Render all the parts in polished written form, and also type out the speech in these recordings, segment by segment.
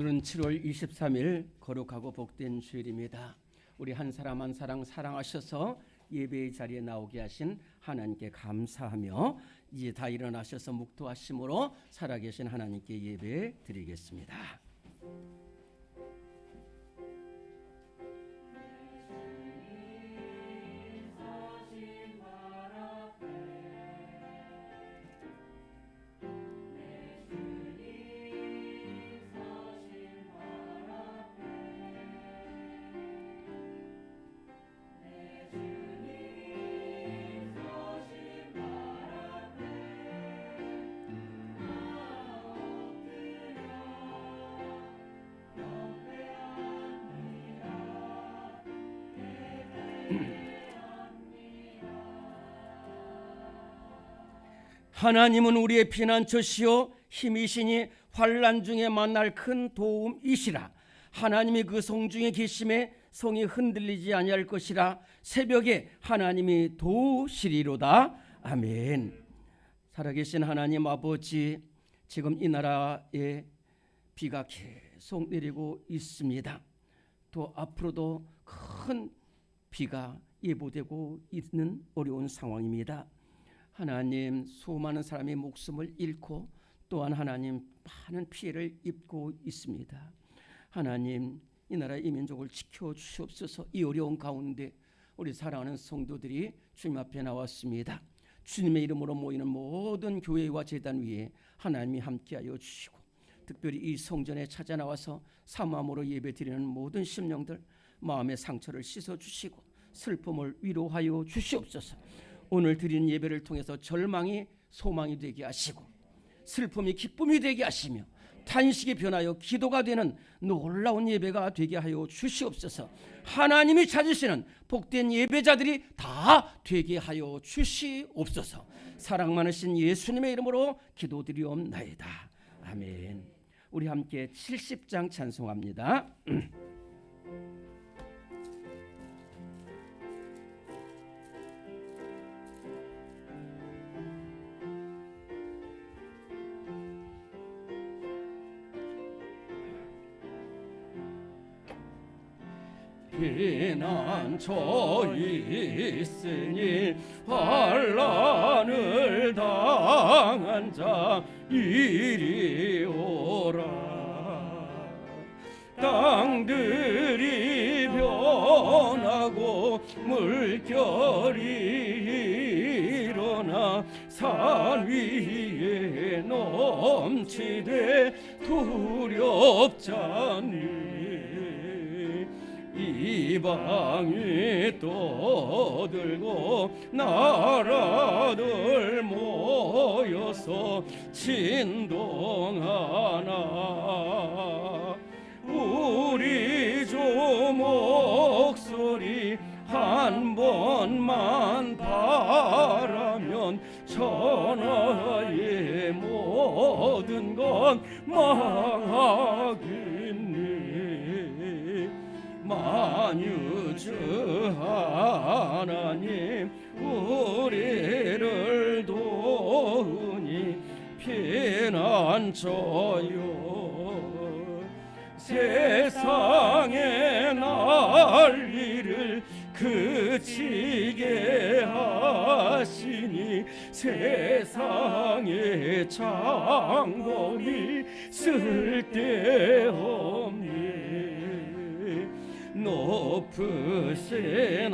오늘은 7월 23일 거룩하고 복된 주일입니다. 우리 한 사람 한 사람 사랑하셔서 예배의 자리에 나오게 하신 하나님께 감사하며 이제 다 일어나셔서 묵도하심으로 살아계신 하나님께 예배 드리겠습니다. 하나님은 우리의 피난처시요 힘이시니 환난 중에 만날 큰 도움이시라. 하나님이 그 성중에 계심에 성이 흔들리지 아니할 것이라. 새벽에 하나님이 도우시리로다. 아멘. 살아계신 하나님 아버지, 지금 이 나라에 비가 계속 내리고 있습니다. 또 앞으로도 큰 비가 예보되고 있는 어려운 상황입니다. 하나님, 수많은 사람이 목숨을 잃고 또한 하나님 많은 피해를 입고 있습니다. 하나님, 이 나라 이 민족을 지켜주시옵소서. 이 어려운 가운데 우리 사랑하는 성도들이 주님 앞에 나왔습니다. 주님의 이름으로 모이는 모든 교회와 제단 위에 하나님이 함께하여 주시고, 특별히 이 성전에 찾아 나와서 사모함으로 예배드리는 모든 심령들 마음의 상처를 씻어주시고 슬픔을 위로하여 주시옵소서. 오늘 드리는 예배를 통해서 절망이 소망이 되게 하시고 슬픔이 기쁨이 되게 하시며 탄식이 변하여 기도가 되는 놀라운 예배가 되게 하여 주시옵소서. 하나님이 찾으시는 복된 예배자들이 다 되게 하여 주시옵소서. 사랑 많으신 예수님의 이름으로 기도드리옵나이다. 아멘. 우리 함께 70장 찬송합니다. 피난처 있으니 환난을 당한 자 이리 오라. 땅들이 변하고 물결이 일어나 산 위에 넘치되 두렵잖니. 이방이 떠들고 나라들 모여서 진동하나. 우리 주 목소리 한 번만 바라면 천하의 모든 건 망하겠니. 만유주 하나님 우리를 도우니 피난처요. 세상의 난리를 그치게 하시니 세상의 장검이 쓸데없니. 높으신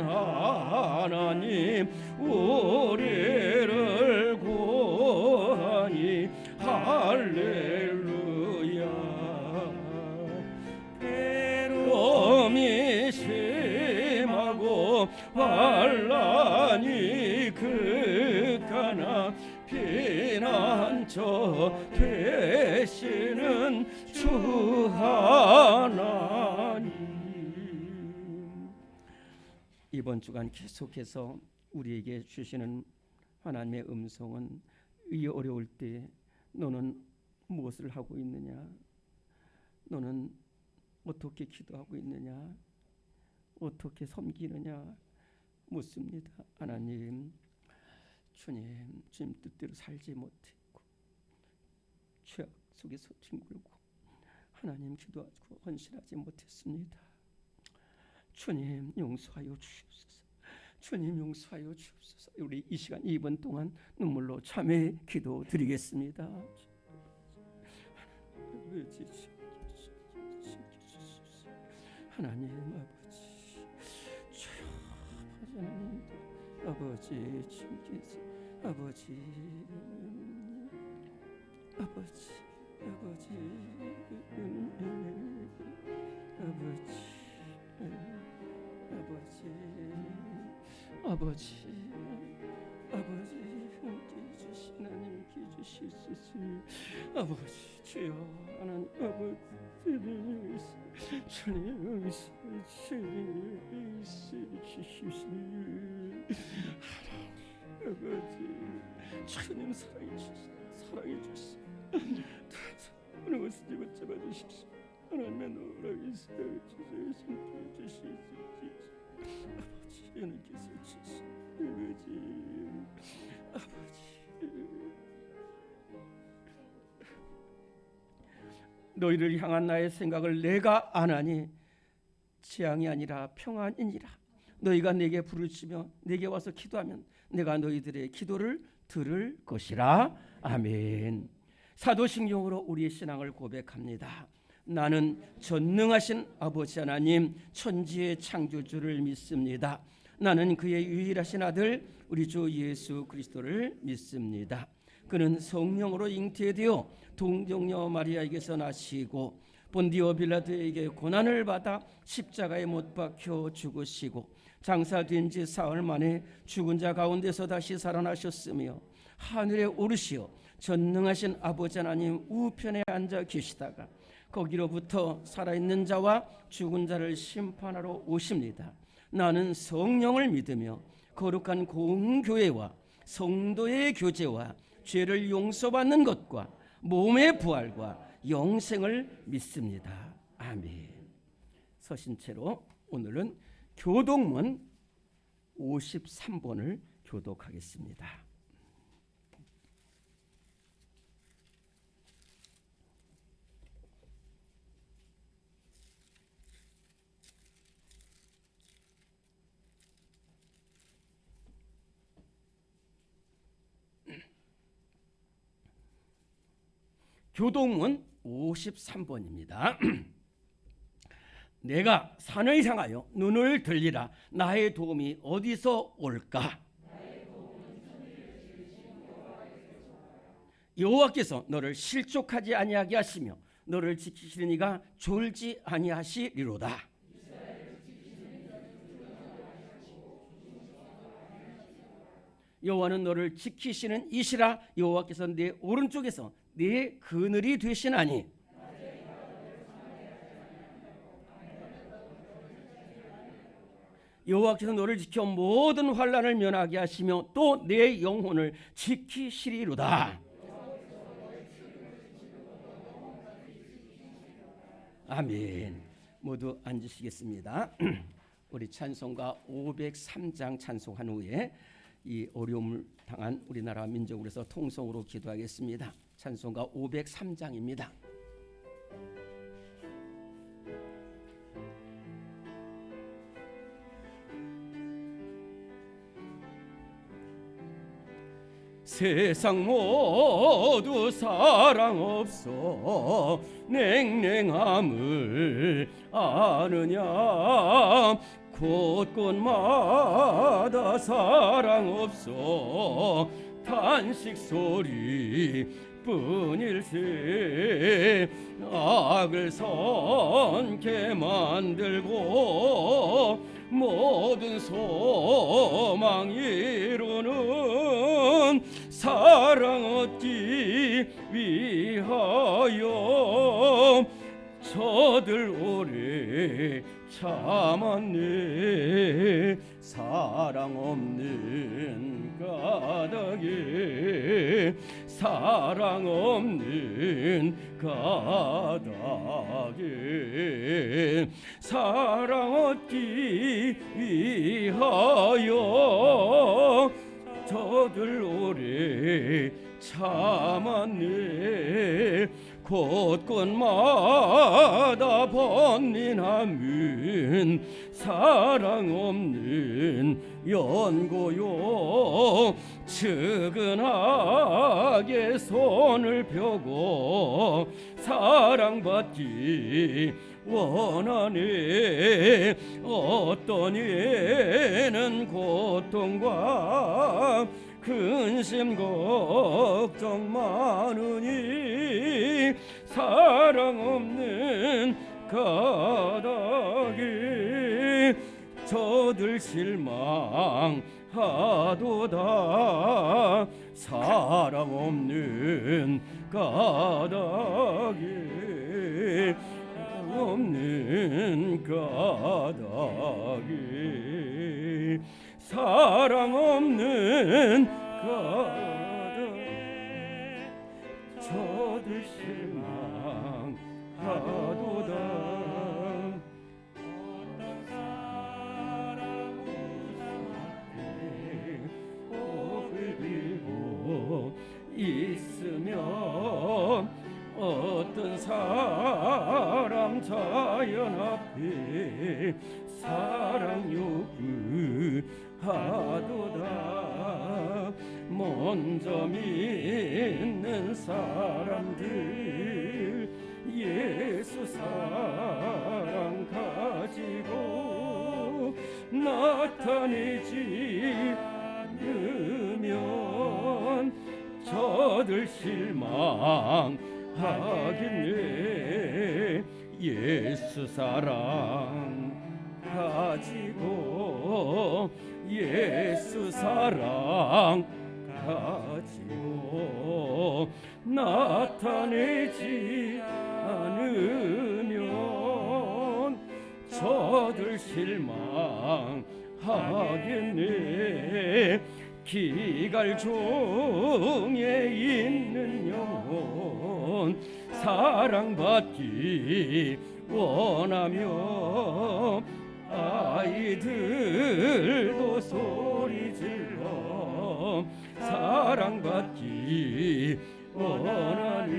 하나님 우리를 구하니 할렐루야. 괴로움이 심하고 환난이 극하나 피난처 되시는 주 하나님. 이번 주간 계속해서 우리에게 주시는 하나님의 음성은 이 어려울 때 너는 무엇을 하고 있느냐? 너는 어떻게 기도하고 있느냐? 어떻게 섬기느냐? 묻습니다. 하나님, 주님 뜻대로 살지 못했고 죄악 속에서 뒹굴고 하나님 기도하고 헌신하지 못했습니다. 주님 용서하여 주시옵소서. 주님 용서하여 주옵소서. 우리 이 시간 2분 동안 눈물로 참회 기도 드리겠습니다. 하나님 아버지, 주여 하나님 아버지 주께서 아버지 아버지 아버지 아버지 함께 주신 하나님께 주시옵소서. 아버지 주여 하나님 아버지 주님 주시옵소서. 아버지 주님 사랑해 주시옵소서. 어느 것을 붙잡아 주십시오. 하나님의 노라고 주시옵소서. 아버지 하나님께서 주시옵소서. 아버지 너희를 향한 나의 생각을 내가 아나니 재앙이 아니라 평안이니라. 너희가 내게 부르짖으며 내게 와서 기도하면 내가 너희들의 기도를 들을 것이라. 아멘. 사도신경으로 우리의 신앙을 고백합니다. 나는 전능하신 아버지 하나님 천지의 창조주를 믿습니다. 나는 그의 유일하신 아들 우리 주 예수 그리스도를 믿습니다. 그는 성령으로 잉태되어 동정녀 마리아에게서 나시고 본디오 빌라도에게 고난을 받아 십자가에 못 박혀 죽으시고 장사된 지 사흘 만에 죽은 자 가운데서 다시 살아나셨으며 하늘에 오르시어 전능하신 아버지 하나님 우편에 앉아 계시다가 거기로부터 살아있는 자와 죽은 자를 심판하러 오십니다. 나는 성령을 믿으며 거룩한 공교회와 성도의 교제와 죄를 용서받는 것과 몸의 부활과 영생을 믿습니다. 아멘. 서신 채로 오늘은 교독문 53번을 교독하겠습니다. 교독문 53번입니다. 내가 산을 향하여 눈을 들리라. 나의 도움이 어디서 올까? 여호와께서 너를 실족하지 아니하게 하시며 너를 지키시는 이가 졸지 아니하시리로다. 여호와는 너를 지키시는 이시라. 여호와께서 내 오른쪽에서 네 그늘이 되시나니 여호와께서 너를 지켜 모든 환난을 면하게 하시며 또 내 영혼을 지키시리로다. 아멘. 모두 앉으시겠습니다. 우리 찬송가 503장 찬송한 후에 이 어려움을 당한 우리나라 민족을 위해서 통성으로 기도하겠습니다. 찬송가 503장입니다. 세상 모두 사랑 없어 냉랭함을 아느냐. 곳곳마다 사랑 없어 탄식 소리 뿐일세. 악을 선케 만들고 모든 소망 이루는 사랑 얻기 위하여 저들 오래 참았네. 사랑 없는 까닭에 사랑 없는 까닭에 사랑 얻기 위하여 저들 오래 참았네. 곳곳마다 번민함은 사랑 없는 연고요. 측은하게 손을 펴고 사랑받기 원하네. 어떤 이는 고통과 근심 걱정 많으니 사랑 없는 까닭에 저들 실망하도다. 사랑 없는 까닭에 없는 까닭에 사랑 없는 까닭에 저들 실망하도다. 어떤 사람 우상한테 복을 빌고 있으면 어떤 사람 자연 앞에 사랑 요구하도다. 먼저 믿는 사람들 예수 사랑 가지고 나타내지 않으면 저들 실망하겠네. 예수 사랑 가지고 예수 사랑 가지고 나타내지 않으면 저들 실망하겠네. 기갈 중에 있는 영혼 사랑받기 원하며 아이들도 소리 질러 사랑받기 원하니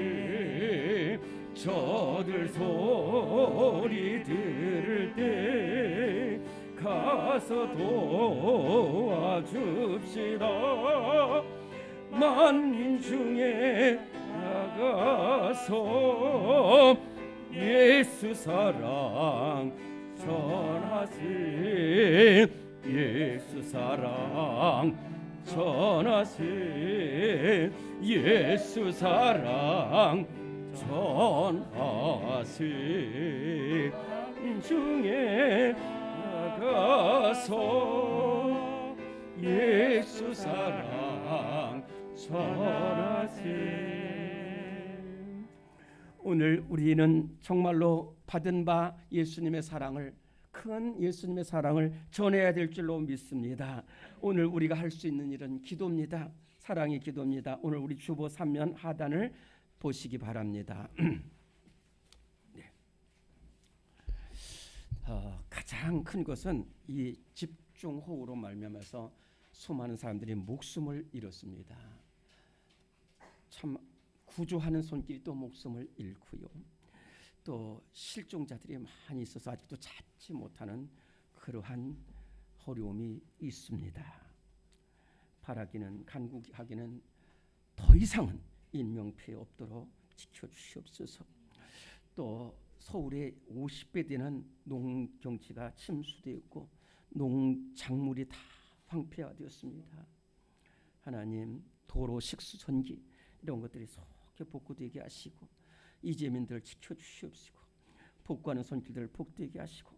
저들 소리 들을 때 가서 도와줍시다. 만민 중에 나가서 예수 사랑 전하세. 예수 사랑 전하세. 예수 사랑 전하세. 중에 나가서 예수 사랑 전하세. 오늘 우리는 정말로 받은 바 예수님의 사랑을, 큰 예수님의 사랑을 전해야 될 줄로 믿습니다. 오늘 우리가 할 수 있는 일은 기도입니다. 사랑의 기도입니다. 오늘 우리 주보 3면 하단을 보시기 바랍니다. 네. 가장 큰 것은 이 집중호우로 말미암아서 수많은 사람들이 목숨을 잃었습니다. 참 구조하는 손길이 또 목숨을 잃고요. 또 실종자들이 많이 있어서 아직도 찾지 못하는 그러한 어려움이 있습니다. 바라기는 간구하기는 더 이상은 인명피해 없도록 지켜주시옵소서. 또 서울에 50배 되는 농경지가 침수되었고 농작물이 다 황폐화되었습니다. 하나님, 도로 식수전기 이런 것들이 속히 복구되게 하시고 이재민들을 지켜주시옵시고 복구하는 손길들을 복되게 하시고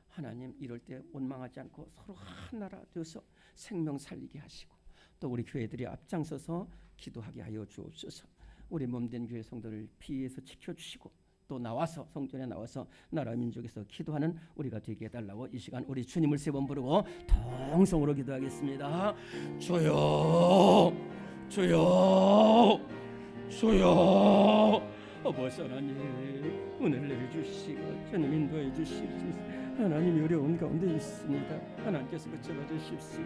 하나님, 이럴 때 원망하지 않고 서로 하나라 되어서 생명 살리게 하시고 또 우리 교회들이 앞장서서 기도하게 하여 주옵소서. 우리 몸된 교회 성도를 피해서 지켜주시고 또 나와서 성전에 나와서 나라 민족에서 기도하는 우리가 되게 해달라고 이 시간 우리 주님을 세 번 부르고 통성으로 기도하겠습니다. 주여 주여 주여. 아버지 하나님, 은혜를 내려주시고 주님 인도해 주시옵소서. 하나님이 어려운 가운데 있습니다. 하나님께서 붙잡아 주십시오.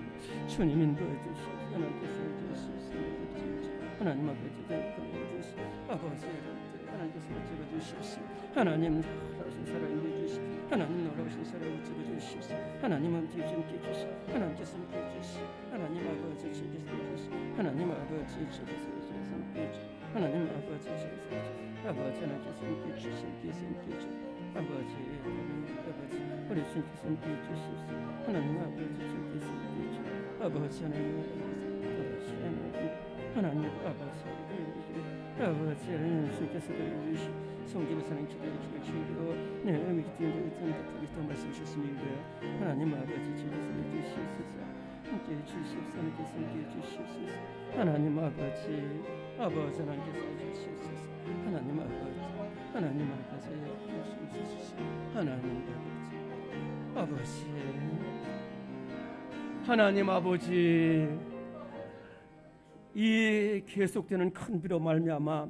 주님 인도해 주시옵소서. 하나님께서 주십시오. 하나님 아버지, 아버지 하나님께서 붙잡아 주시옵소서. 하나님 놀라우신 살아있는 주시 하나님 놀라우신 살아있는 붙잡아 주시옵소서. 하나님 함께 주시옵소서. 하나님께서 함께 주시옵소서. 하나님 아버지 주시옵소서. 하나님 아버지 주시옵소서. 하나님 아버지 주시옵소서. 아버지 하나님께서 함께 주시옵소서. 아버지 우리 주님께서 함께 주시옵소서. 하나님 아버지 주님께서 함께 주시옵소서. 아버지 하나님 하나님 아버지 하나님 주께서 주시 성경의 사랑 기도를 주시고 네 믿음으로 말씀 주셨습니다. 하나님 아버지 주께서 주시옵소서. 함께 주시옵소서. 함께 주시옵소서. 하나님 아버지 하나님께서 주시옵소서. 하나님 아버지 주시옵소서. 하나님 아버지 하나님 아버지 이 계속되는 큰 비로 말미암아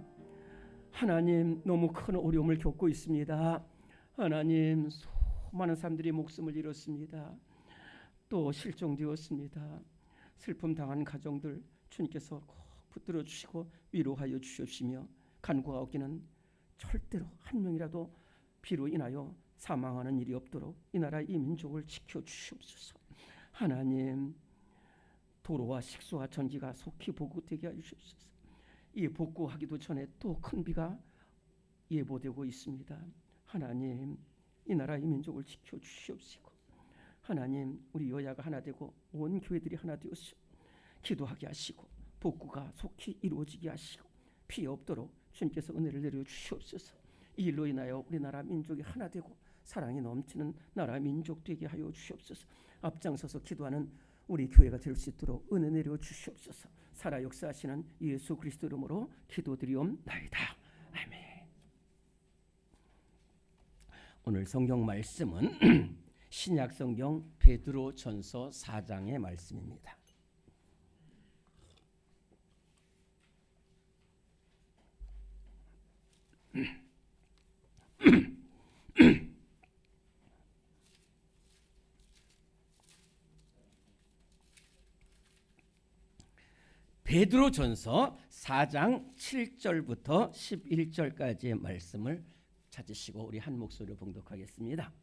하나님 너무 큰 어려움을 겪고 있습니다. 하나님 수많은 사람들이 목숨을 잃었습니다. 또 실종되었습니다. 슬픔 당한 가정들 주님께서 꼭 붙들어 주시고 위로하여 주시옵시며 간구하옵기는 절대로 한 명이라도 비로 인하여 사망하는 일이 없도록 이 나라 이 민족을 지켜 주시옵소서. 하나님 도로와 식수와 전기가 속히 보급되게 하시옵소서. 이 복구하기도 전에 또 큰 비가 예보되고 있습니다. 하나님 이 나라 이 민족을 지켜 주시옵시고 하나님 우리 여야가 하나 되고 온 교회들이 하나 되어서 기도하게 하시고 복구가 속히 이루어지게 하시고 피해 없도록 주님께서 은혜를 내려 주시옵소서. 이 일로 인하여 우리나라 민족이 하나 되고 사랑이 넘치는 나라 민족 되게 하여 주시옵소서. 앞장서서 기도하는 우리 교회가 될 수 있도록 은혜 내려 주시옵소서. 살아 역사하시는 예수 그리스도 이름으로 기도드리옵나이다. 아멘. 오늘 성경 말씀은 신약 성경 베드로전서 4장의 말씀입니다. 베드로전서 4장 7절부터 11절까지의 말씀을 찾으시고 우리 한 목소리로 봉독하겠습니다.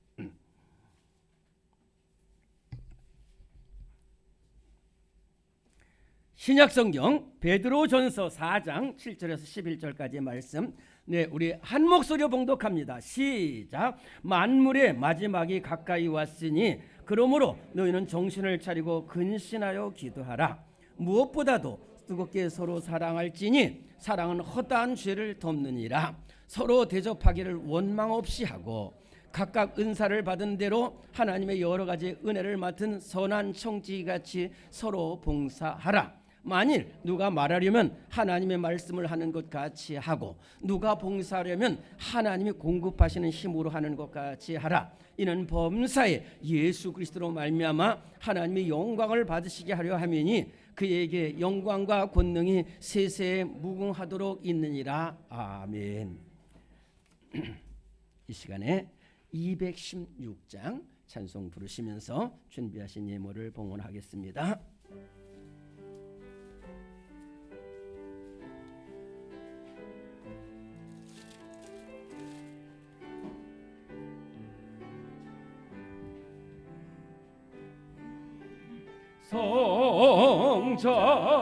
신약성경 베드로전서 4장 7절에서 11절까지의 말씀 우리 한 목소리로 봉독합니다. 시작. 만물의 마지막이 가까이 왔으니 그러므로 너희는 정신을 차리고 근신하여 기도하라. 무엇보다도 뜨겁게 서로 사랑할지니 사랑은 허다한 죄를 덮느니라. 서로 대접하기를 원망 없이 하고 각각 은사를 받은 대로 하나님의 여러 가지 은혜를 맡은 선한 청지기같이 서로 봉사하라. 만일 누가 말하려면 하나님의 말씀을 하는 것 같이 하고 누가 봉사하려면 하나님이 공급하시는 힘으로 하는 것 같이 하라. 이는 범사에 예수 그리스도로 말미암아 하나님의 영광을 받으시게 하려 함이니 그에게 영광과 권능이 세세에 무궁하도록 있느니라. 아멘. 이 시간에 216장 찬송 부르시면서 준비하신 예물을 봉헌하겠습니다.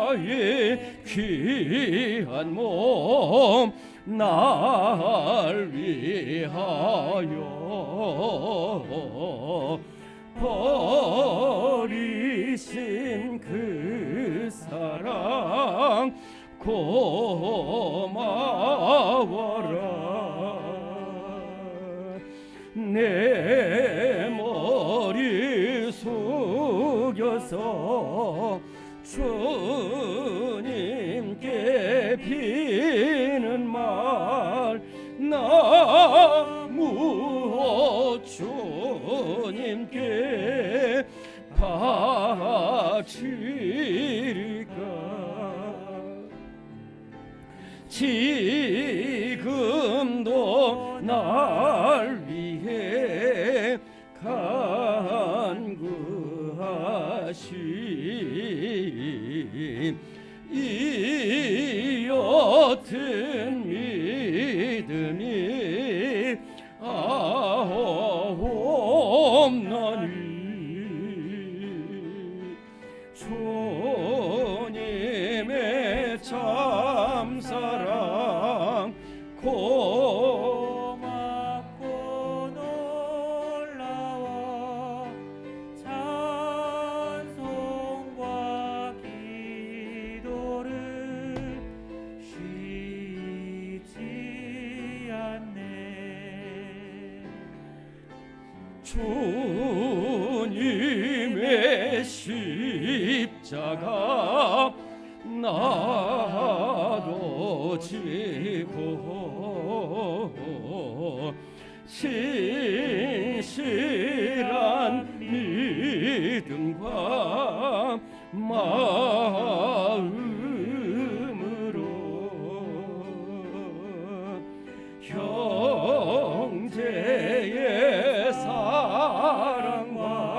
성자의 귀한 몸 날 위하여 버리신 그 사랑 고마워라. 내 머리 숙여서 주님께 비는 말 나 무엇 주님께 바치리까. 지금도 날 위해 간구하신 이 옅은 믿음 주님의 십자가 나도 지고 신실한 믿음과 마음으로 형제의 사랑과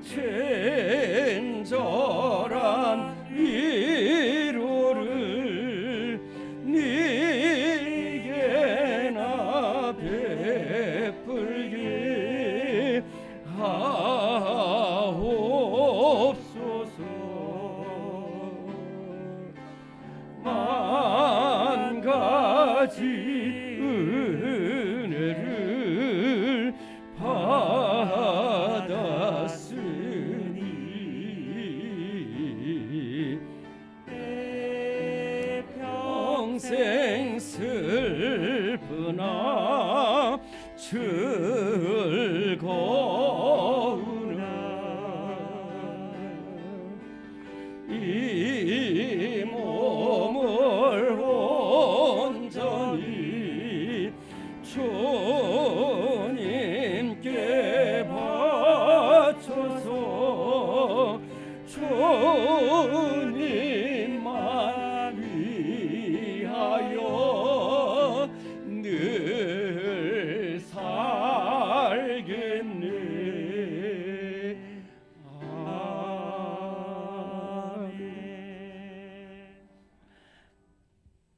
친절한 위로를 네게 나 베풀게 하옵소서. 만 가지 은혜를 받았으니 내 평생 슬프나 즐거우나 이 몸을 온전히 주님께 바쳐서 주님만 위하여 늘 살겠네.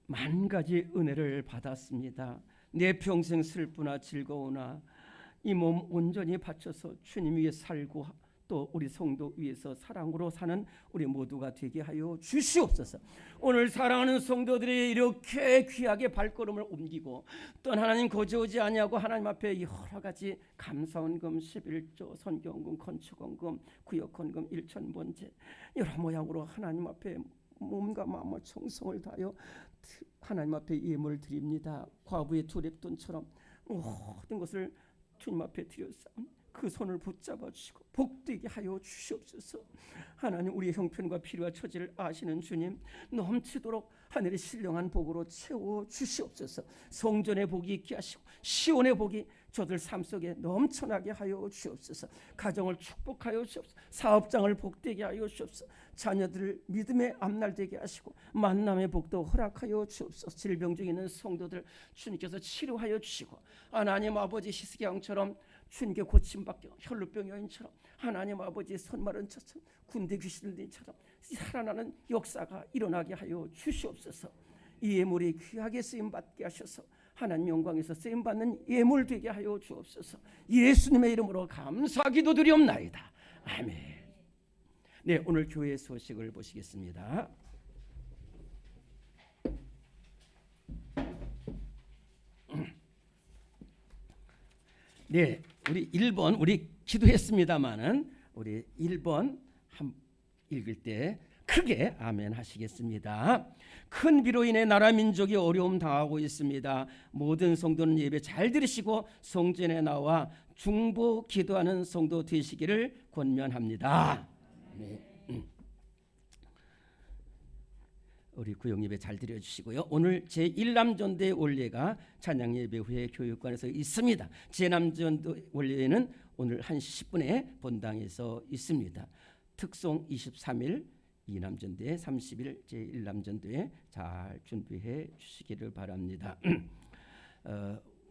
만 가지 은혜를 받았습니다. 내 평생 슬프나 즐거우나 이 몸 온전히 바쳐서 주님 위해 살고 또 우리 성도 위해서 사랑으로 사는 우리 모두가 되게 하여 주시옵소서. 오늘 사랑하는 성도들이 이렇게 귀하게 발걸음을 옮기고 또 하나님 거저오지 아니하고 하나님 앞에 여러 가지 감사원금, 11조, 선경금, 건축원금, 구역헌금, 일천번제 여러 모양으로 하나님 앞에 몸과 마음과 정성을 다하여 하나님 앞에 예물을 드립니다. 과부의 두 랩돈처럼 모든 것을 주님 앞에 드렸사오니 그 손을 붙잡아 주시고 복되게 하여 주시옵소서. 하나님, 우리의 형편과 필요와 처지를 아시는 주님, 넘치도록 하늘의 신령한 복으로 채워 주시옵소서. 성전의 복이 있게 하시고 시온의 복이 저들 삶 속에 넘쳐나게 하여 주시옵소서. 가정을 축복하여 주시옵소서. 사업장을 복되게 하여 주시옵소서. 자녀들을 믿음의 앞날되게 하시고 만남의 복도 허락하여 주옵소서. 질병 중에 있는 성도들 주님께서 치료하여 주시고 하나님 아버지 히스기야처럼 주님께 고침받게 혈루병 여인처럼 하나님 아버지 손마른 처처럼 군대 귀신들처럼 살아나는 역사가 일어나게 하여 주시옵소서. 이 예물이 귀하게 쓰임받게 하셔서 하나님 영광에서 쓰임받는 예물 되게 하여 주옵소서. 예수님의 이름으로 감사 기도드리옵나이다. 아멘. 네, 오늘 교회 소식을 보시겠습니다. 네, 우리 1번 우리 기도했습니다마는 우리 1번 읽을 때 크게 아멘 하시겠습니다. 큰 비로 인해 나라 민족이 어려움 당하고 있습니다. 모든 성도는 예배 잘 들으시고 성전에 나와 중보 기도하는 성도 되시기를 권면합니다. 네. 우리 구역 예배 잘 드려주시고요. 오늘 제1남전대 원례가 찬양 예배 후에 교육관에서 있습니다. 제1남전대 원례는 오늘 1시 10분에 본당에서 있습니다. 특송 23일 2남전대 30일 제1남전대에 잘 준비해 주시기를 바랍니다.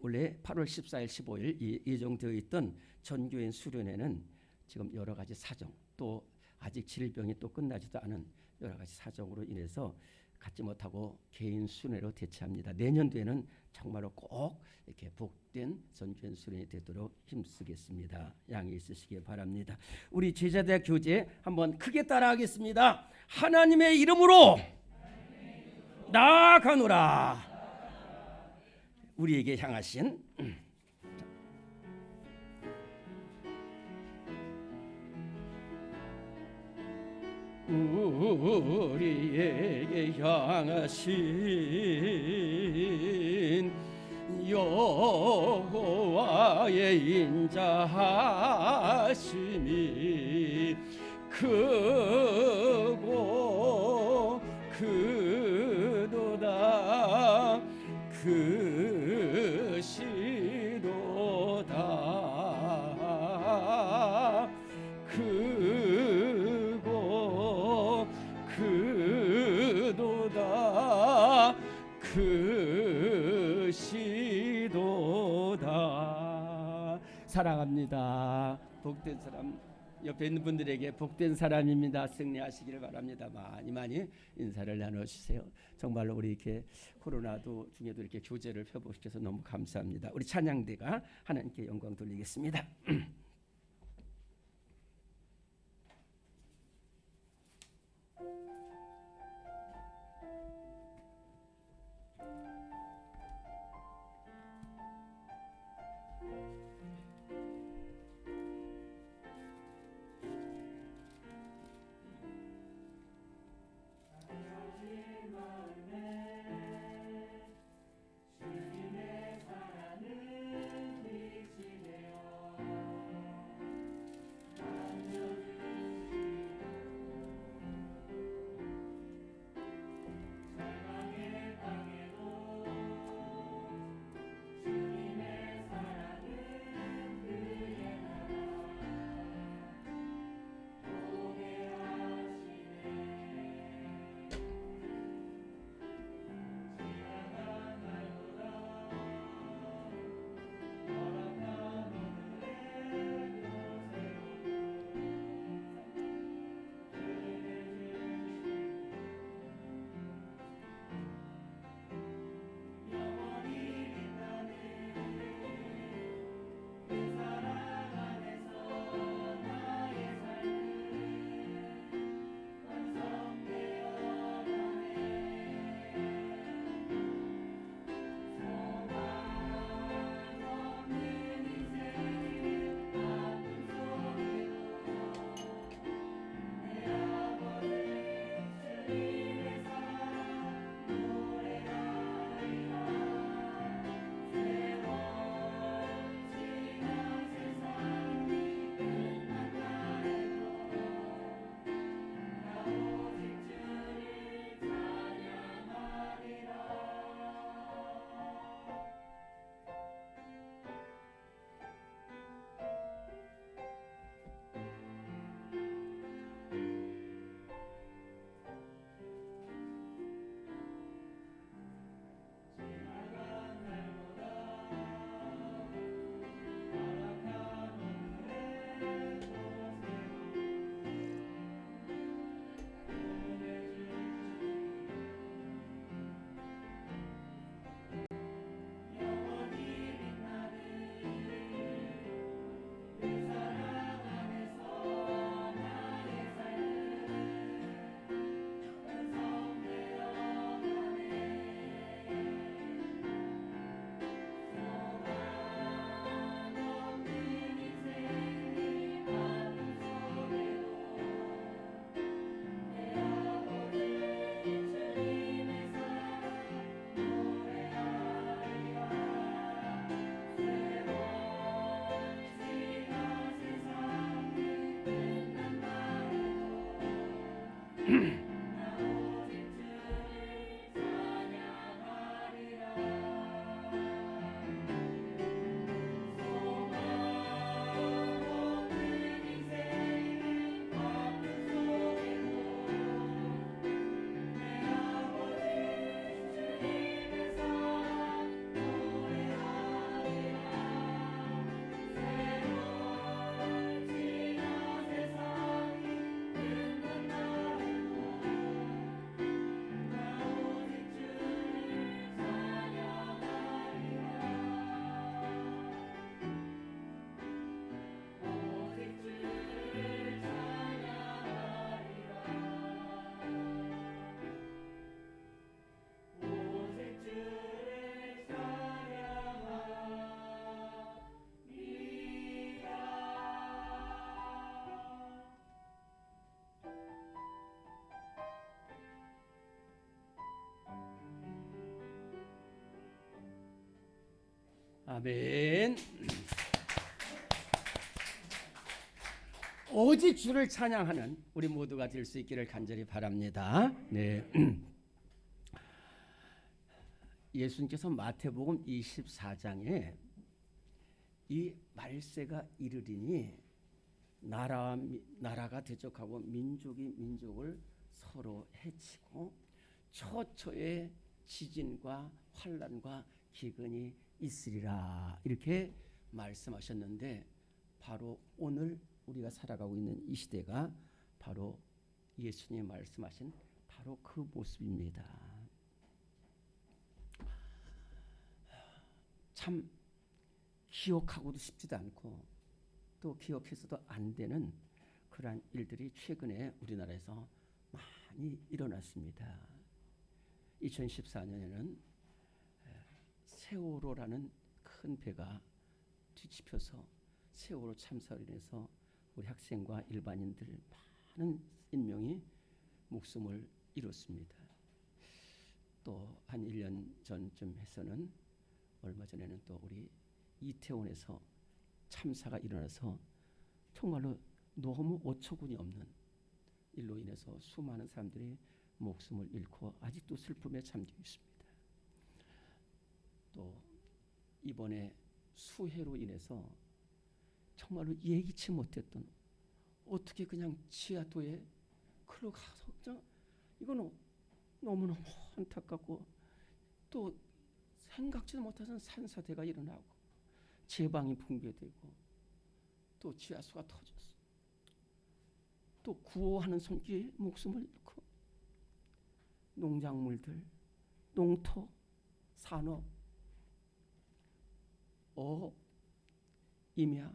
원래 8월 14일 15일 예정되어 있던 전교인 수련회는 지금 여러 가지 사정 또 아직 질병이 또 끝나지도 않은 여러 가지 사정으로 인해서 갖지 못하고 개인 순회로 대체합니다. 내년도에는 정말로 꼭 이렇게 복된 전교인 수련이 되도록 힘쓰겠습니다. 양해 있으시기 바랍니다. 우리 제자대학 교재 한번 크게 따라하겠습니다. 하나님의 이름으로 나아가노라. 우리에게 향하신 우리에게 향하신 여호와의 인자하심이 크고 크도다 크시도다 크고 크도다 크시도다. 사랑합니다. 복된 사람, 옆에 있는 분들에게 복된 사람입니다 승리하시기를 바랍니다. 많이 많이 인사를 나눠주세요. 정말로 우리 이렇게 코로나도 중에도 이렇게 교제를 펴보셔서 너무 감사합니다. 우리 찬양대가 하나님께 영광 돌리겠습니다. 아멘. 오직 주를 찬양하는 우리 모두가 될 수 있기를 간절히 바랍니다. 네. 예수님께서 마태복음 24장에 이 말세가 이르리니 나라가 대적하고 민족이 민족을 서로 해치고 처처에 지진과 환난과 기근이 있으리라 이렇게 말씀하셨는데 바로 오늘 우리가 살아가고 있는 이 시대가 바로 예수님이 말씀하신 바로 그 모습입니다. 참 기억하고도 싶지도 않고 또 기억해서도 안 되는 그러한 일들이 최근에 우리나라에서 많이 일어났습니다. 2014년에는 세월호라는 큰 배가 뒤집혀서 세월호 참사로 인해서 우리 학생과 일반인들 많은 인명이 목숨을 잃었습니다. 또 한 1년 전쯤 해서는 얼마 전에는 또 우리 이태원에서 참사가 일어나서 정말로 너무 어처구니 없는 일로 인해서 수많은 사람들이 목숨을 잃고 아직도 슬픔에 잠기고 있습니다. 또 이번에 수해로 인해서 정말로 예기치 못했던 어떻게 그냥 지하도에 글로 가서 그냥 이건 너무너무 안타깝고 또 생각지도 못하는 산사태가 일어나고 제방이 붕괴되고 또 지하수가 터졌어. 또 구호하는 손길이 목숨을 잃고 농작물들, 농토, 산업, 어업, 임야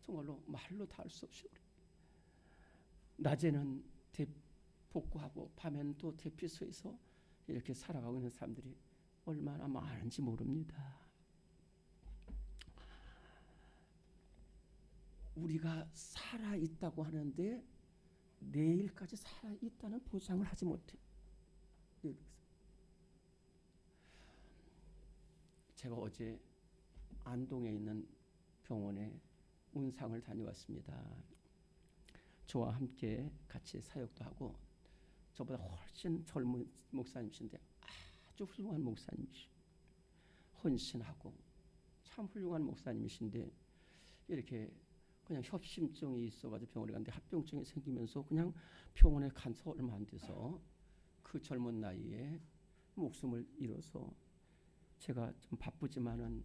정말로 말로 다 할 수 없이 낮에는 복구하고 밤에는 또 대피소에서 이렇게 살아가고 있는 사람들이 얼마나 많은지 모릅니다. 우리가 살아있다고 하는데 내일까지 살아있다는 보장을 하지 못해요. 제가 어제 안동에 있는 병원에 운상을 다녀왔습니다. 저와 함께 같이 사역도 하고 저보다 훨씬 젊은 목사님이신데 아주 훌륭한 목사님이시고 헌신하고 참 훌륭한 목사님이신데 이렇게 그냥 협심증이 있어가지고 병원에 갔는데 합병증이 생기면서 그냥 병원에 간서 얼마 안 돼서 그 젊은 나이에 목숨을 잃어서 제가 좀 바쁘지만은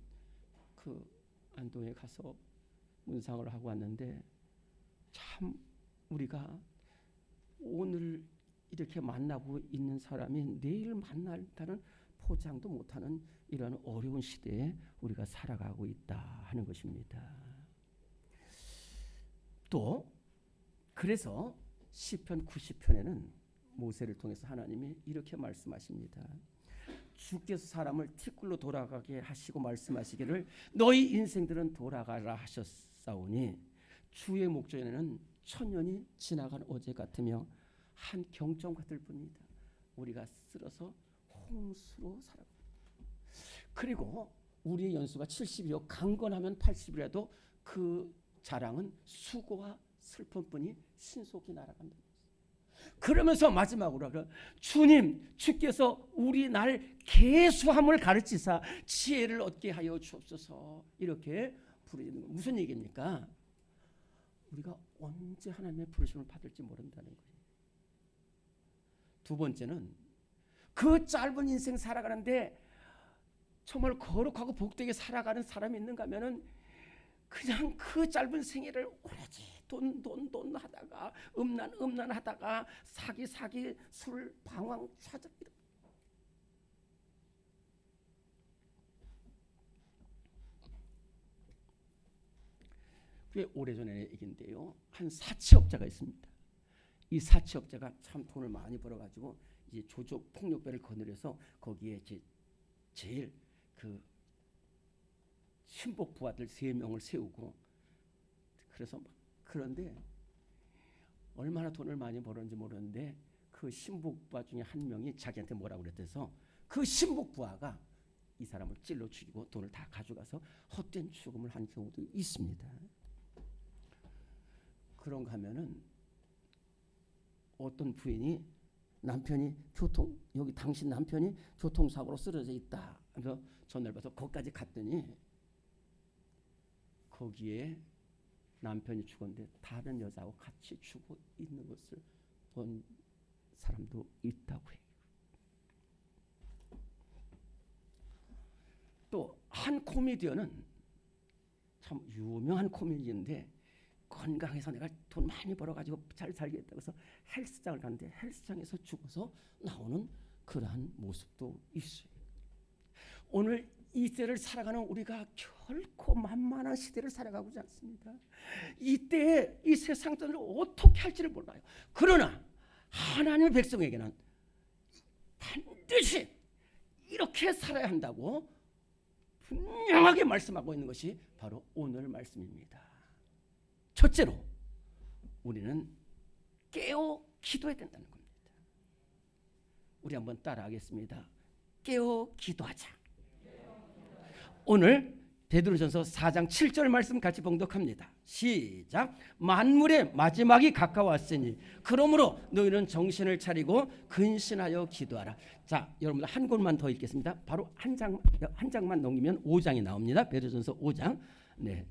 그 안동에 가서 문상을 하고 왔는데 참 우리가 오늘 이렇게 만나고 있는 사람이 내일 만날다는 포장도 못하는 이런 어려운 시대에 우리가 살아가고 있다 하는 것입니다. 또 그래서 시편 90편에는 모세를 통해서 하나님이 이렇게 말씀하십니다. 주께서 사람을 티끌로 돌아가게 하시고 말씀하시기를 너희 인생들은 돌아가라 하셨사오니 주의 목전에는 천년이 지나간 어제 같으며 한 경점 같을 뿐이다. 우리가 쓸어서 홍수로 살아갑니다. 그리고 우리의 연수가 70이요 강건하면 80이라도 그 자랑은 수고와 슬픔뿐이 신속히 날아간다. 그러면서 마지막으로 주님 주께서 우리 날 계수함을 가르치사 지혜를 얻게 하여 주옵소서 이렇게 부르는 거 무슨 얘기입니까? 우리가 언제 하나님의 부르심을 받을지 모른다는 거예요. 두 번째는 그 짧은 인생 살아가는데 정말 거룩하고 복되게 살아가는 사람이 있는가 하면은 그냥 그 짧은 생애를 오로지 돈 하다가 음란 하다가 사기 술 방황 좌절 꽤 오래전의 얘기인데요. 한 사채업자가 있습니다. 이 사채업자가 참 돈을 많이 벌어가지고 이제 조족 폭력배를 거느려서 거기에 제일 그 신복 부하들 3명을 세우고 그래서 그런데 얼마나 돈을 많이 벌었는지 모르는데 그 신복 부하 중에 한 명이 자기한테 뭐라고 그랬대서 그 신복 부하가 이 사람을 찔러 죽이고 돈을 다 가져가서 헛된 죽음을 한 경우도 있습니다. 그런가 하면은 어떤 부인이 남편이 여기 당신 남편이 교통사고로 쓰러져 있다. 그래서 전화를 받아서 거기까지 갔더니 거기에 남편이 죽었는데 다른 여자하고 같이 죽어 있는 것을 본 사람도 있다고 해요. 또 한 코미디언은 참 유명한 코미디언인데 건강해서 내가 돈 많이 벌어가지고 잘 살겠다고 해서 헬스장을 갔는데 헬스장에서 죽어서 나오는 그러한 모습도 있어요. 오늘 이 시대를 살아가는 우리가 결코 만만한 시대를 살아가고 있지 않습니다. 이때에 이 세상 사람을 어떻게 할지를 몰라요. 그러나 하나님의 백성에게는 반드시 이렇게 살아야 한다고 분명하게 말씀하고 있는 것이 바로 오늘 말씀입니다. 첫째로 우리는 깨어 기도해야 된다는 겁니다. 우리 한번 따라하겠습니다. 깨어 기도하자. 오늘 베드로전서 4장 7절 말씀 같이 봉독합니다. 시작. 만물의 마지막이 가까웠으니 그러므로 너희는 정신을 차리고 근신하여 기도하라. 자, 여러분들 한 곳만 더 읽겠습니다. 바로 한 장만 넘기면 5장이 나옵니다. 베드로전서 5장. 네,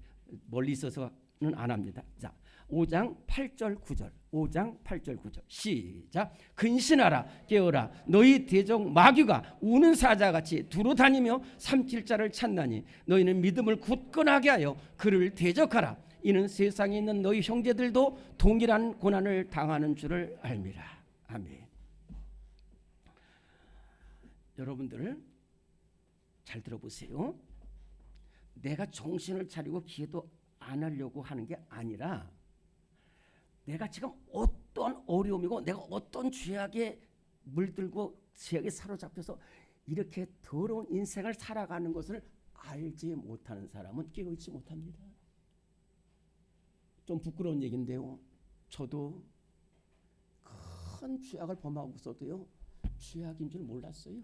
멀리 있어서는 안 합니다. 자, 5장 8절 9절. 5장 8절 9절. 시작. 근신하라 깨어라 너희 대적 마귀가 우는 사자같이 두루 다니며 삼킬 자를 찾나니 너희는 믿음을 굳건하게 하여 그를 대적하라. 이는 세상에 있는 너희 형제들도 동일한 고난을 당하는 줄을 알미라. 아멘. 여러분들 잘 들어보세요. 내가 정신을 차리고 기도 안 하려고 하는 게 아니라 내가 지금 어떤 어려움이고 내가 어떤 죄악에 물들고 죄악에 사로잡혀서 이렇게 더러운 인생을 살아가는 것을 알지 못하는 사람은 깨어있지 못합니다. 좀 부끄러운 얘기인데요. 저도 큰 죄악을 범하고 있어도요. 죄악인 줄 몰랐어요.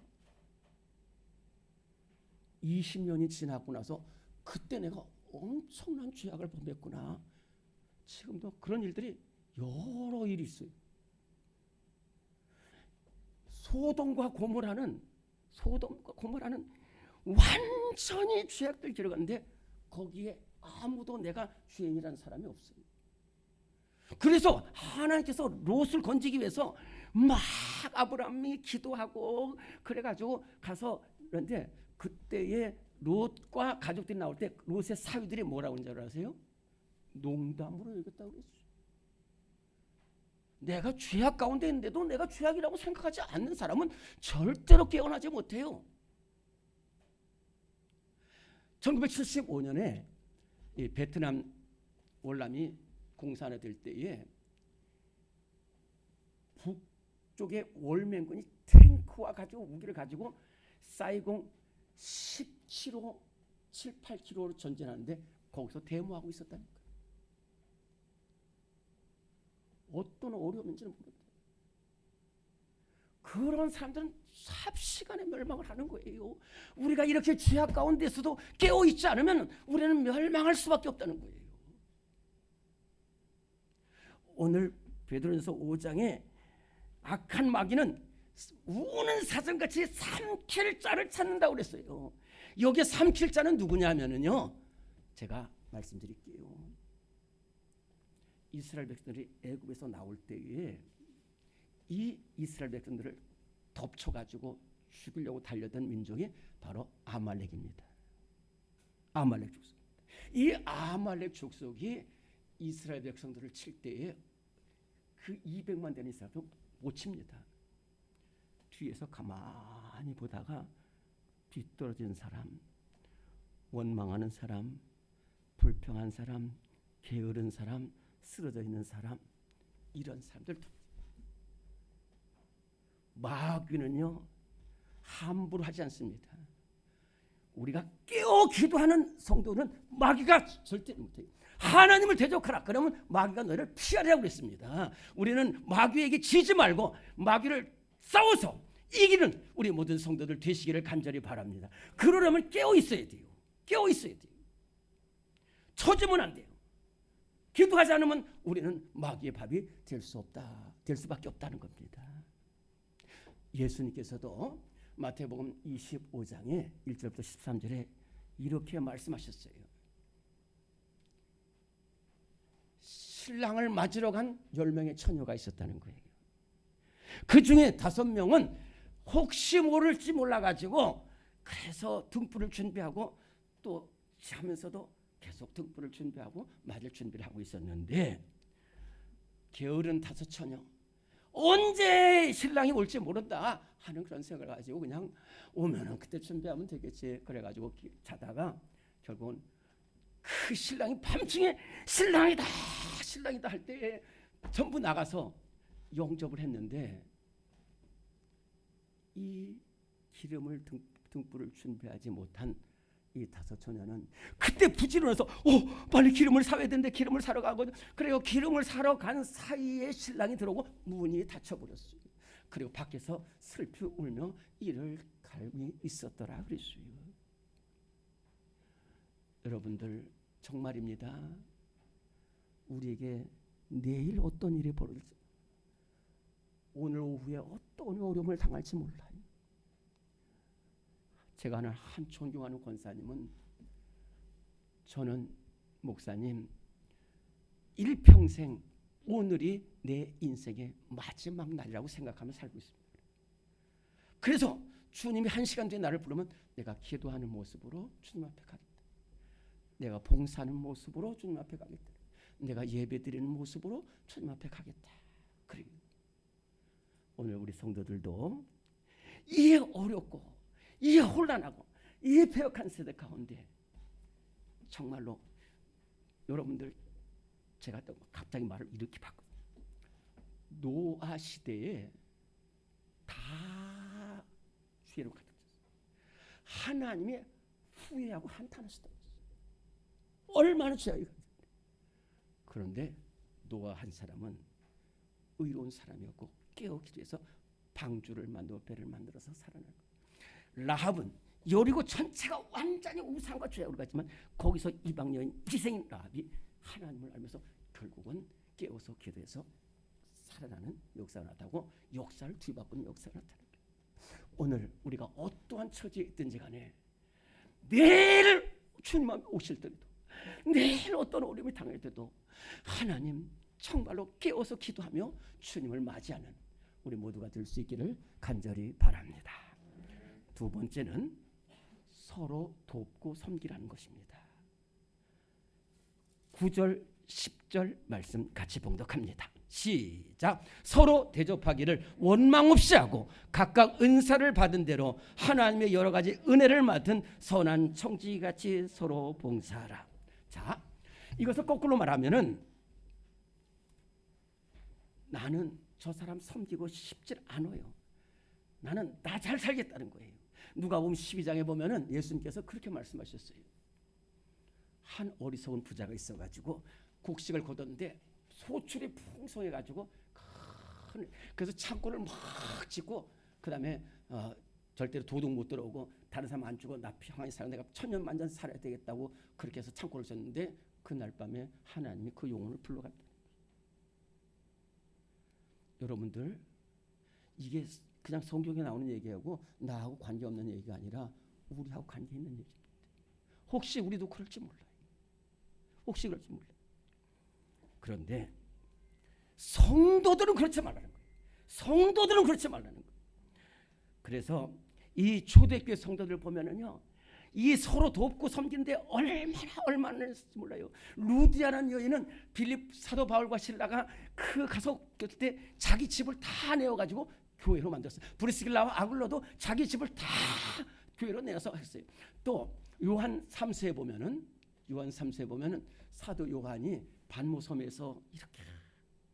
20년이 지나고 나서 그때 내가 엄청난 죄악을 범했구나. 지금도 그런 일들이 여러 일이 있어요. 소돔과 고모라는 완전히 죄악들 들어갔는데 거기에 아무도 내가 죄인이라는 사람이 없어요. 그래서 하나님께서 롯을 건지기 위해서 막 아브라함이 기도하고 그래가지고 가서 그런데 그때에 롯과 가족들이 나올 때 롯의 사위들이 뭐라고 하는 줄 아세요? 농담으로 여겼다고 그랬어요. 내가 죄악 가운데 있는데도 내가 죄악이라고 생각하지 않는 사람은 절대로 깨어나지 못해요. 1975년에 이 베트남 월남이 공산화 될 때에 북쪽의 월맹군이 탱크와 가지고 무기를 가지고 사이공 10km, 7, 8km로 전진하는데 거기서 데모하고 있었다니까. 어떤 어려움인지는 모르겠어요. 그런 사람들은 삽시간에 멸망을 하는 거예요. 우리가 이렇게 죄악 가운데서도 깨어있지 않으면 우리는 멸망할 수밖에 없다는 거예요. 오늘 베드로전서 5장에 악한 마귀는 우는 사슴같이 삼킬 자를 찾는다고 그랬어요. 여기에 삼킬 자는 누구냐면요. 제가 말씀드릴게요. 이스라엘 백성들이 애굽에서 나올 때에 이 이스라엘 백성들을 덮쳐가지고 죽이려고 달려던 민족이 바로 아말렉입니다. 아말렉 족속. 이 아말렉 족속이 이스라엘 백성들을 칠 때에 그 200만 되는 사람도 못 칩니다. 뒤에서 가만히 보다가 뒤떨어진 사람, 원망하는 사람, 불평한 사람, 게으른 사람, 쓰러져 있는 사람, 이런 사람들. 마귀는요 함부로 하지 않습니다. 우리가 깨어 기도하는 성도는 마귀가 절대 못해요. 하나님을 대적하라 그러면 마귀가 너를 피하라고 그랬습니다. 우리는 마귀에게 지지 말고 마귀를 싸워서 이기는 우리 모든 성도들 되시기를 간절히 바랍니다. 그러려면 깨어 있어야 돼요. 깨어 있어야 돼요. 처지면 안 돼요. 기도하지 않으면 우리는 마귀의 밥이 될 수 없다. 될 수밖에 없다는 겁니다. 예수님께서도 마태복음 25장에 1절부터 13절에 이렇게 말씀하셨어요. 신랑을 맞으러 간 10명의 처녀가 있었다는 거예요. 그 중에 5명은 혹시 모를지 몰라가지고 그래서 등불을 준비하고 또 자면서도 계속 등불을 준비하고 맞을 준비를 하고 있었는데 게으른 5 처녀 언제 신랑이 올지 모른다 하는 그런 생각을 가지고 그냥 오면은 그때 준비하면 되겠지 그래가지고 자다가 결국은 그 신랑이 밤중에 신랑이다 할 때에 전부 나가서 영접을 했는데 이 기름을 등불을 준비하지 못한 이 5 처녀는 그때 부지런해서 빨리 기름을 사야 되는데 기름을 사러 가거든. 그래요. 기름을 사러 간 사이에 신랑이 들어오고 문이 닫혀버렸어요. 그리고 밖에서 슬피 울며 이를 갈고 있었더라 그랬어요. 여러분들 정말입니다. 우리에게 내일 어떤 일이 벌어질지 오늘 오후에 어떤 어려움을 당할지 몰라요. 제가 아는 한 존경하는 권사님은 저는 목사님 일평생 오늘이 내 인생의 마지막 날이라고 생각하며 살고 있습니다. 그래서 주님이 1시간 뒤에 나를 부르면 내가 기도하는 모습으로 주님 앞에 가겠다. 내가 봉사하는 모습으로 주님 앞에 가겠다. 내가 예배드리는 모습으로 주님 앞에 가겠다. 그리고 오늘 우리 성도들도 이 어렵고 이 혼란하고 이 배역한 세대 가운데 정말로 여러분들 제가 또 갑자기 말을 이렇게 바꿔요. 노아 시대에 다 죄로 가득 찼어요. 하나님의 후회하고 한탄하시다. 얼마나 죄악이 가득. 그런데 노아 한 사람은 의로운 사람이었고 깨어 기도해서 방주를 만들고 배를 만들어서 살아난 거예요. 라합은 여리고 전체가 완전히 우상과 죄악으로 갔지만 거기서 이방 여인 희생인 라합이 하나님을 알면서 결국은 깨어서 기도해서 살아나는 역사가 나타나고 역사를 뒤바꾸는 역사가 나타나는 거예요. 오늘 우리가 어떠한 처지에 있든지 간에 내일 주님 앞에 오실 때도 내일 어떤 어려움을 당할 때도 하나님 정말로 깨어서 기도하며 주님을 맞이하는 우리 모두가 될 수 있기를 간절히 바랍니다. 두 번째는 서로 돕고 섬기라는 것입니다. 9절 10절 말씀 같이 봉독합니다. 시작. 서로 대접하기를 원망 없이 하고 각각 은사를 받은 대로 하나님의 여러 가지 은혜를 맡은 선한 청지기같이 서로 봉사하라. 자, 이것을 거꾸로 말하면은 나는 저 사람 섬기고 싶질 않아요. 나는 나 잘 살겠다는 거예요. 누가복음 12장에 보면은 예수님께서 그렇게 말씀하셨어요. 한 어리석은 부자가 있어가지고 곡식을 거뒀는데 소출이 풍성해가지고 그래서 창고를 막 짓고 그 다음에 절대로 도둑 못 들어오고 다른 사람 안 주고 나 평안히 살아 내가 천년만년 살아야 되겠다고 그렇게 해서 창고를 졌는데 그날 밤에 하나님이 그 영혼을 불러갔다. 여러분들 이게 그냥 성경에 나오는 얘기하고 나하고 관계없는 얘기가 아니라 우리하고 관계 있는 얘기입니다. 혹시 우리도 그럴지 몰라요. 혹시 그럴지 몰라요. 그런데 성도들은 그렇지 말라는 거예요. 성도들은 그렇지 말라는 거예요. 그래서 이 초대교회 성도들 보면은요, 이 서로 돕고 섬기는데 얼마나 했을지 몰라요. 루디아라는 여인은 빌립 사도 바울과 실라가 그 가서 그때 자기 집을 다 내어가지고 교회로 만들었어요. 브리스길라와 아굴로도 자기 집을 다 교회로 내어서 했어요. 또 요한 3세에 보면은 사도 요한이 반모섬에서 이렇게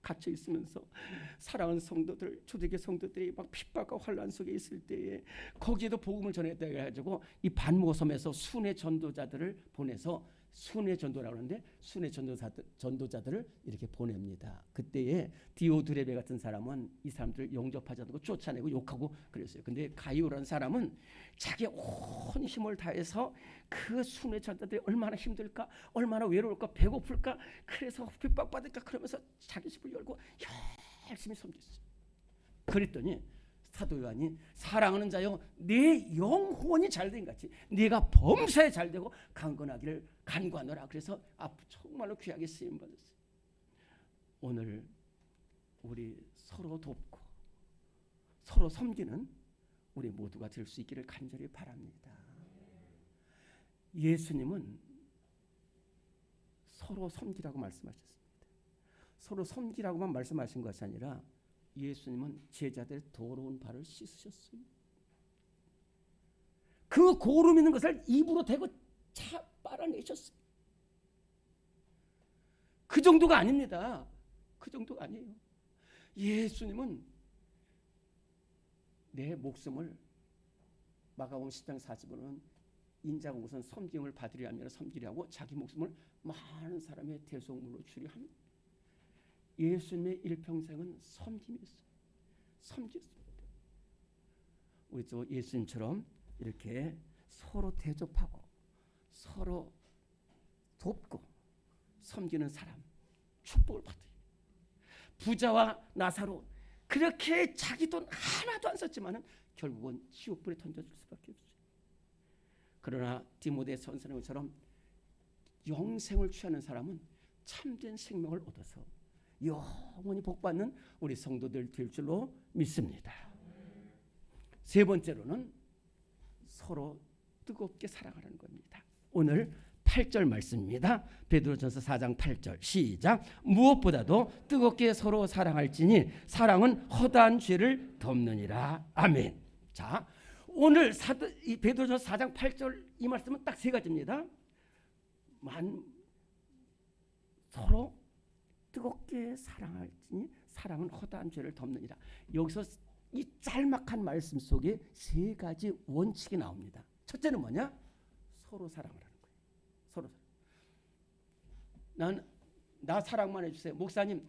갇혀 있으면서 사랑하는 성도들, 초대교회 성도들이 막 핍박과 환란 속에 있을 때에 거기에도 복음을 전했다 해가지고 이 반모섬에서 순회 전도자들을 보내서 순회 전도라고 하는데 순회 전도자들을 이렇게 보냅니다. 그때에 디오드레베 같은 사람은 이 사람들을 영접하지 않고 쫓아내고 욕하고 그랬어요. 근데 가이오라는 사람은 자기 온 힘을 다해서 그 순회 전도자들이 얼마나 힘들까, 얼마나 외로울까, 배고플까, 그래서 핍박받을까 그러면서 자기 집을 열고 열심히 섬겼어요. 그랬더니 사도 요한이 사랑하는 자여 내 영혼이 잘된 같이 네가 범사에 잘되고 강건하기를 간구하노라. 그래서 정말로 귀하게 쓰임받았어요. 오늘 우리 서로 돕고 서로 섬기는 우리 모두가 될 수 있기를 간절히 바랍니다. 예수님은 서로 섬기라고 말씀하셨습니다. 서로 섬기라고만 말씀하신 것이 아니라 예수님은 제자들의 더러운 발을 씻으셨어요. 그 고름 있는 것을 입으로 대고 차 빨아내셨어요. 그 정도가 아닙니다. 그 정도가 아니에요. 예수님은 내 목숨을 마가복음 10장 40절은 인자가 우선 섬김을 받으려 하면 섬기려 하고 자기 목숨을 많은 사람의 대속물로 주려 합니다. 예수님의 일평생은 섬김이었어요. 섬겼습니다. 우리도 예수님처럼 이렇게 서로 대접하고 서로 돕고 섬기는 사람 축복을 받아요. 부자와 나사로 그렇게 자기 돈 하나도 안 썼지만은 결국은 지옥불에 던져줄 수밖에 없어요. 그러나 디모데 선생님처럼 영생을 취하는 사람은 참된 생명을 얻어서 영원히 복받는 우리 성도들 될 줄로 믿습니다. 세 번째로는 서로 뜨겁게 사랑하는 겁니다. 오늘 8절 말씀입니다. 베드로전서 4장 8절 시작. 무엇보다도 뜨겁게 서로 사랑할지니 사랑은 허다한 죄를 덮느니라. 아멘. 자, 오늘 이 베드로전서 4장 8절 이 말씀은 딱 세 가지입니다. 서로 뜨겁게 사랑할지니 사랑은 허다한 죄를 덮느니라. 여기서 이 짤막한 말씀 속에 세 가지 원칙이 나옵니다. 첫째는 뭐냐? 서로 사랑을 하는 거예요. 서로 나 사랑만 해주세요. 목사님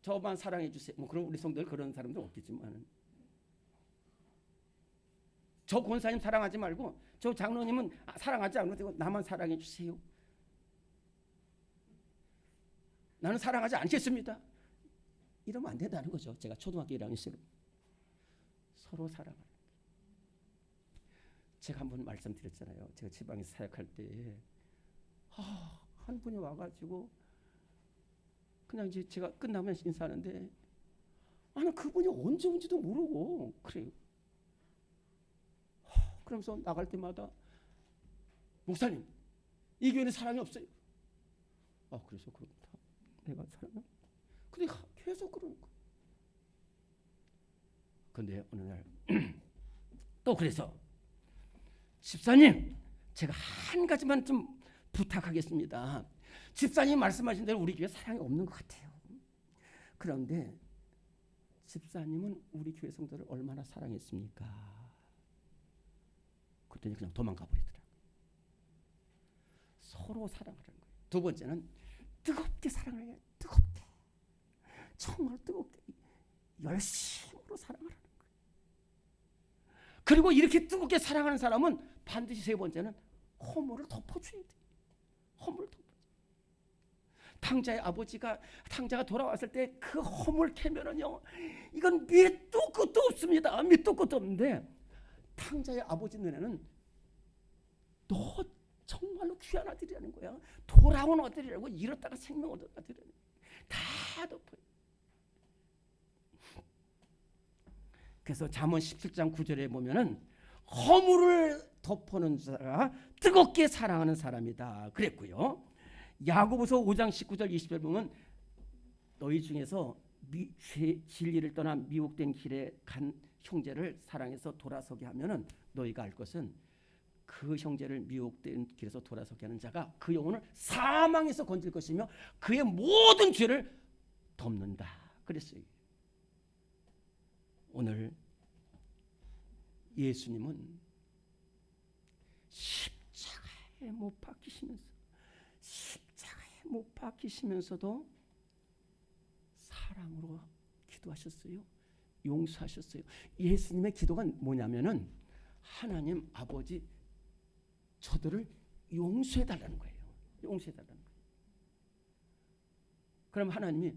저만 사랑해 주세요. 뭐 그럼 우리 성도들 그런 사람들 없겠지만 저 권사님 사랑하지 말고 저 장로님은 사랑하지 않아도 나만 사랑해 주세요. 나는 사랑하지 않겠습니다. 이러면 안 된다는 거죠. 제가 초등학교 1학년 시절 서로 사랑하는 거예요. 제가 한번 말씀드렸잖아요. 제가 지방에서 사역할 때 한 분이 와가지고 그냥 이제 제가 끝나면 인사하는데 나는 그분이 언제 온지도 모르고 그래요. 그러면서 나갈 때마다 목사님 이 교회는 사랑이 없어요. 그래서 그렇다. 내가 사랑해? 근데 계속 그러는 거야. 근데 어느 날 또 그래서 집사님 제가 한 가지만 좀 부탁하겠습니다. 집사님 말씀하신 대로 우리 교회 사랑이 없는 것 같아요. 그런데 집사님은 우리 교회 성도를 얼마나 사랑했습니까? 그랬더니 그냥 도망가 버리더라고요. 서로 사랑하는 거예요. 두 번째는 뜨겁게 사랑을 해요. 뜨겁게. 정말 뜨겁게 열심으로 사랑하라는 거예요. 그리고 이렇게 뜨겁게 사랑하는 사람은 반드시 세 번째는 허물을 덮어줘야 돼요. 허물을 덮어줘야 돼요. 탕자가 돌아왔을 때 그 허물 캐면은요 이건 밑도 끝도 없습니다. 밑도 끝도 없는데 탕자의 아버지 눈에는 너 정말로 귀한 아들이라는 거야. 돌아온 아들이라고 이렇다가 생명 얻은 아들이라는 거야. 다 덮어요. 그래서 잠언 17장 9절에 보면은 허물을 덮어놓은 자가 뜨겁게 사랑하는 사람이다 그랬고요. 야고보서 5장 19절 20절 보면 너희 중에서 진리를 떠나 미혹된 길에 간 형제를 사랑해서 돌아서게 하면은 너희가 알 것은 그 형제를 미혹된 길에서 돌아서게 하는 자가 그 영혼을 사망에서 건질 것이며 그의 모든 죄를 덮는다 그랬어요. 오늘 예수님은 십자가에 못 박히시면서 못 박히시면서도 사랑으로 기도하셨어요. 용서하셨어요. 예수님의 기도가 뭐냐면은 하나님 아버지 저들을 용서해달라는 거예요. 용서해달라는 거예요. 그럼 하나님이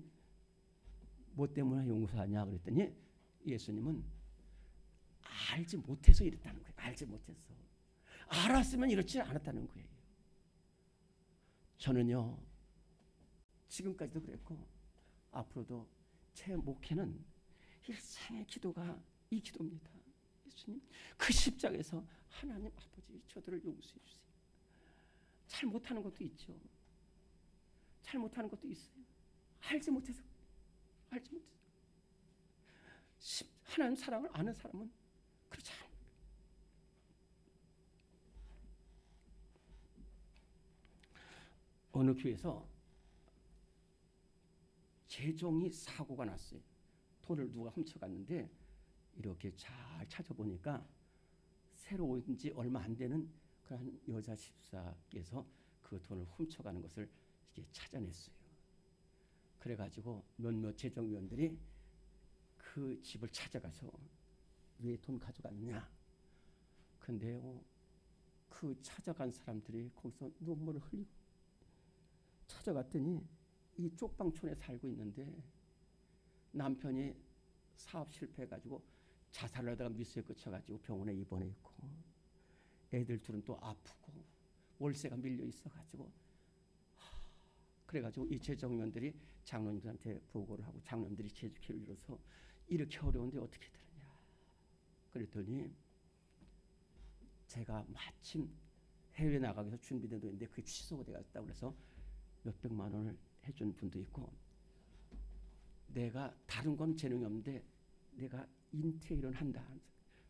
뭐 때문에 용서하냐 그랬더니 예수님은 알지 못해서 이랬다는 거예요. 알지 못해서. 알았으면 이렇지 않았다는 거예요. 저는요 지금까지도 그랬고 앞으로도 제 목회는 일상의 기도가 이 기도입니다. 예수님 그 십자가에서 하나님 아버지 저들을 용서해 주세요. 잘못하는 것도 있죠. 잘못하는 것도 있어요. 알지 못해서. 하나님 사랑을 아는 사람은 그렇지 않아요. 어느 교회에서 재정이 사고가 났어요. 돈을 누가 훔쳐갔는데 이렇게 잘 찾아보니까 새로 온 지 얼마 안 되는 그런 여자 집사께서 그 돈을 훔쳐가는 것을 이렇게 찾아냈어요. 그래가지고 몇몇 재정위원들이 그 집을 찾아가서 왜 돈 가져갔냐? 근데요 그 찾아간 사람들이 거기서 눈물을 흘리고 찾아갔더니 이 쪽방촌에 살고 있는데 남편이 사업 실패해가지고 자살을 하다가 미수에 꽂혀가지고 병원에 입원해 있고 애들 둘은 또 아프고 월세가 밀려 있어가지고 그래가지고 이 재정위원들이 장로님들한테 보고를 하고 장로님들이 제주기를 이뤄서 이렇게 어려운데 어떻게 되느냐 그랬더니 제가 마침 해외 나가기 위해서 준비된 돈인데 그게 취소가 돼갔다고 그래서 몇백만 원을 해준 분도 있고 내가 다른 건 재능이 없는데 내가 인테리어를 한다.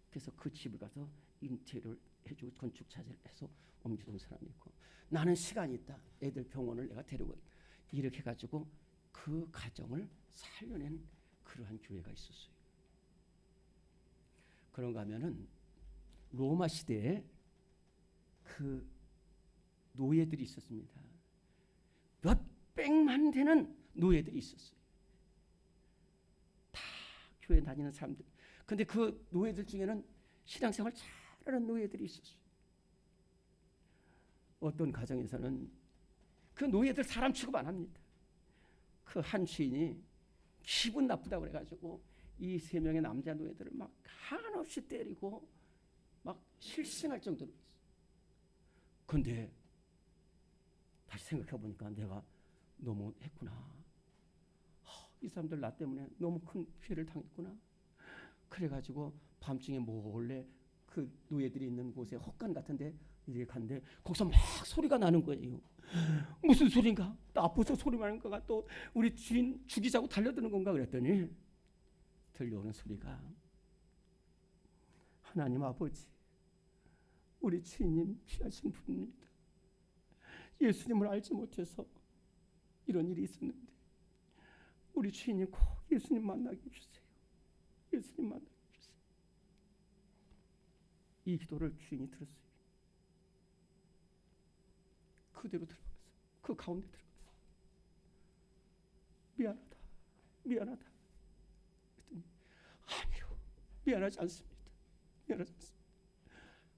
그래서 그 집을 가서 인테리어를 해주고 건축 자재를 해서 옮겨준 사람이 있고 나는 시간이 있다. 애들 병원을 내가 데리고 이렇게 해가지고 그 가정을 살려낸 그러한 교회가 있었어요. 그런가 하면은 로마 시대에 그 노예들이 있었습니다. 몇백만 되는 노예들이 있었어요. 다 교회 다니는 사람들. 근데 그 노예들 중에는 신앙생활 잘하는 노예들이 있었어요. 어떤 가정에서는 그 노예들 사람 취급 안 합니다. 그 한 주인이 기분 나쁘다고 그래가지고 이 세 명의 남자 노예들을 막 한없이 때리고 막 실신할 정도로 있어요. 근데 다시 생각해 보니까 내가 너무 했구나. 이 사람들 나 때문에 너무 큰 피해를 당했구나. 그래가지고 밤중에 몰래 그 노예들이 있는 곳에 헛간 같은데 이렇게 갔는데 거기서 막 소리가 나는 거예요. 무슨 소린가? 또 앞에서 소리 나는 거가 또 우리 주인 죽이자고 달려드는 건가 그랬더니 들려오는 소리가 하나님 아버지 우리 주인님 귀하신 분입니다. 예수님을 알지 못해서 이런 일이 있었는데 우리 주인님 꼭 예수님 만나게 해주세요. 예수님 만나게 해주세요. 이 기도를 주인이 들었어요. 그대로 들어가서 그 가운데 들어가서 미안하다 그랬더니 아니요 미안하지 않습니다.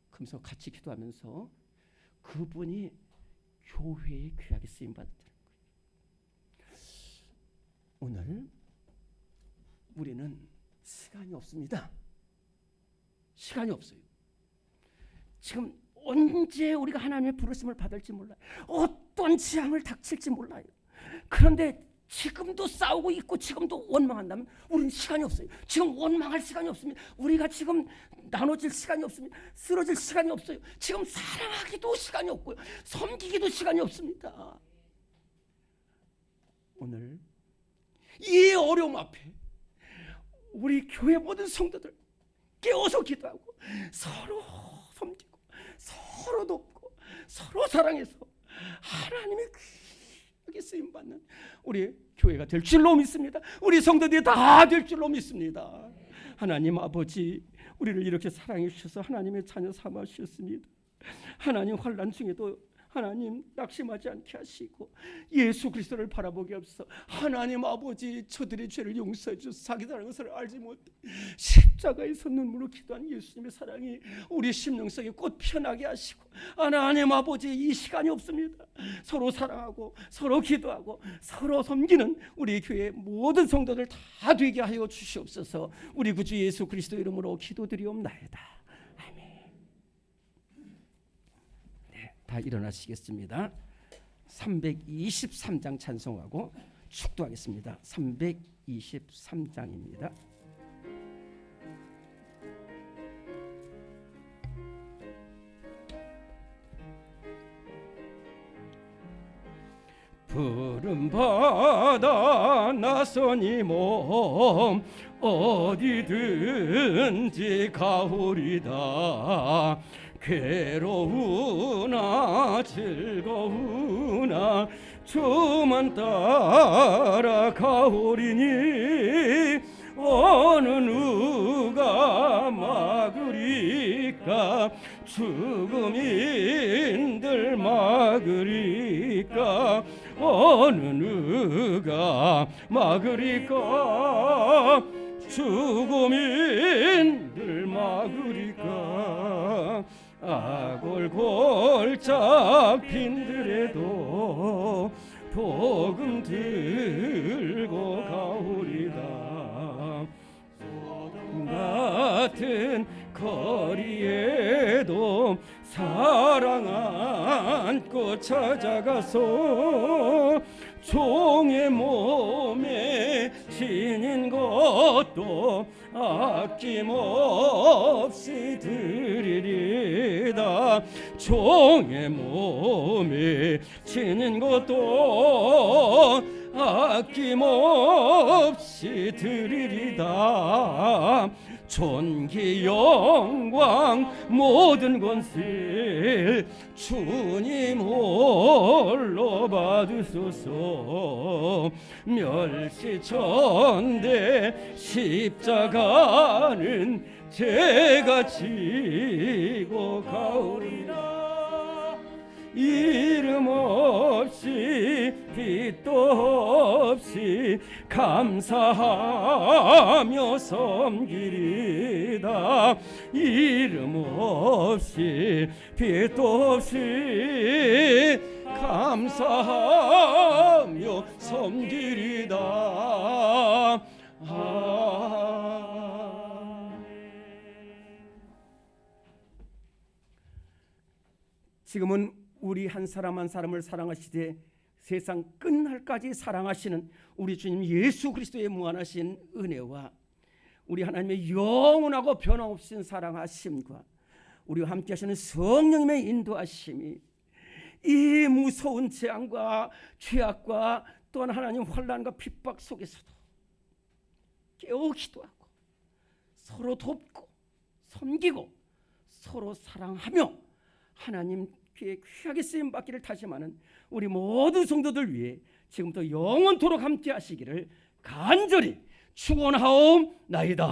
그러면서 같이 기도하면서 그분이 교회에 귀하게 쓰임 받았다는 거예요. 오늘 우리는 시간이 없습니다. 시간이 없어요. 지금 언제 우리가 하나님의 부르심을 받을지 몰라요. 어떤 재앙을 닥칠지 몰라요. 그런데 지금도 싸우고 있고 지금도 원망한다면 우리는 시간이 없어요. 지금 원망할 시간이 없습니다. 우리가 지금 나눠질 시간이 없습니다. 쓰러질 시간이 없어요. 지금 사랑하기도 시간이 없고요. 섬기기도 시간이 없습니다. 오늘 이 어려움 앞에 우리 교회 모든 성도들 깨워서 기도하고 서로 섬기고 서로 돕고 서로 사랑해서 하나님의 귀하게 쓰임받는 우리 교회가 될 줄로 믿습니다. 우리 성도들이 다 될 줄로 믿습니다. 하나님 아버지 우리를 이렇게 사랑해 주셔서 하나님의 자녀 삼아 주셨습니다. 하나님 환난 중에도 하나님 낙심하지 않게 하시고 예수 그리스도를 바라보게 하옵소서. 하나님 아버지, 저들의 죄를 용서해 주셔서 자기들의 것을 알지 못해 십자가에서 눈물로 기도한 예수님의 사랑이 우리 심령속에 꽃 피어나게 하시고, 하나님 아버지, 이 시간이 없습니다. 서로 사랑하고 서로 기도하고 서로 섬기는 우리 교회 모든 성도들 다 되게 하여 주시옵소서. 우리 구주 예수 그리스도 이름으로 기도드리옵나이다. 다 일어나시겠습니다. 323장 찬송하고 축도하겠습니다. 323장입니다. 푸른 바다 나서니 몸 어디든지 가오리다. 괴로우나 즐거우나 주만 따라 가오리니 어느 누가 막으리까. 죽음인들 막으리까. 어느 누가 막으리까. 죽음인들 막으리까. 아골골 잡힌들에도 복음 들고 가오리다. 소돔 같은 거리에도 사랑 안고 찾아가서 종의 몸에 지닌 것도 아낌없이 드리리다. 종의 몸에 지닌 것도 아낌없이 드리리다. 존귀 영광 모든 권세 주님 홀로 받으소서. 멸시천대 십자가는 제가 지고 가오리라. 이름 없이 빛도 없이 감사하며 섬기리다. 이름 없이 빛도 없이 감사하며 섬기리다. 지금은 우리 한 사람 한 사람을 사랑하시되 세상 끝날까지 사랑하시는 우리 주님 예수 그리스도의 무한하신 은혜와 우리 하나님의 영원하고 변함없인 사랑하심과 우리와 함께 하시는 성령님의 인도하심이 이 무서운 재앙과 죄악과 또한 하나님 환난과 핍박 속에서도 깨어 기도하고 서로 돕고 섬기고 서로 사랑하며 하나님께 귀하게 쓰임받기를 다짐하는 우리 모든 성도들 위해 지금부터 영원토록 함께 하시기를 간절히 축원하옵나이다.